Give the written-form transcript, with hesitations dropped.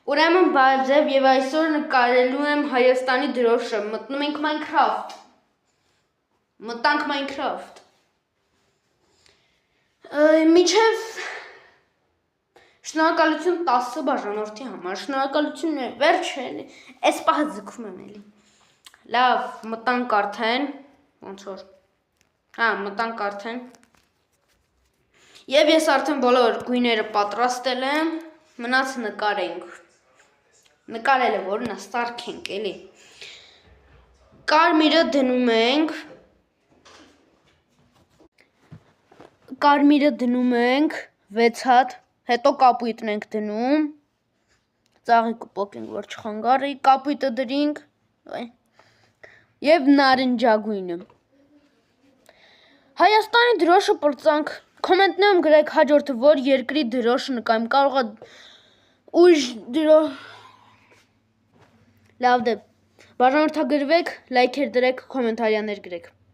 Ուրեմն բարձև եւ այսօր նկարելու եմ Հայաստանի դրոշը։ Մտնում ենք Minecraft։ Մտանք Minecraft։ Միջև շնորհակալություն 10 բաժանորդի համար։ Շնորհակալություն վերջ էլի։ Այս պահը ձգում եմ էլի։ Լավ, մտանք արդեն։ Ոնց որ։ Հա, մտանք արդեն։ Եվ ես արդեն բոլոր գույները պատրաստել եմ։ Մնաց նկարենք։ Նկարելը որն է սարքենք էլի։ Կարմիրը դնում ենք։ Կարմիրը դնում ենք 6 հատ, հետո կապույտն ենք դնում։ Ծաղիկը պոկենք, որ չխանգարի, կապույտը դրինք։ Եվ նարնջագույնը։ Հայաստանի դրոշը պրծանք։ Կոմենտներում գրեք հաջորդը որ երկրի դրոշը նկայեմ, կարող է ուժ դրոշ։ Լավ դե, բաժանորդագրվեք, լայքեր դրեք, կոմենտարիաներ գրեք։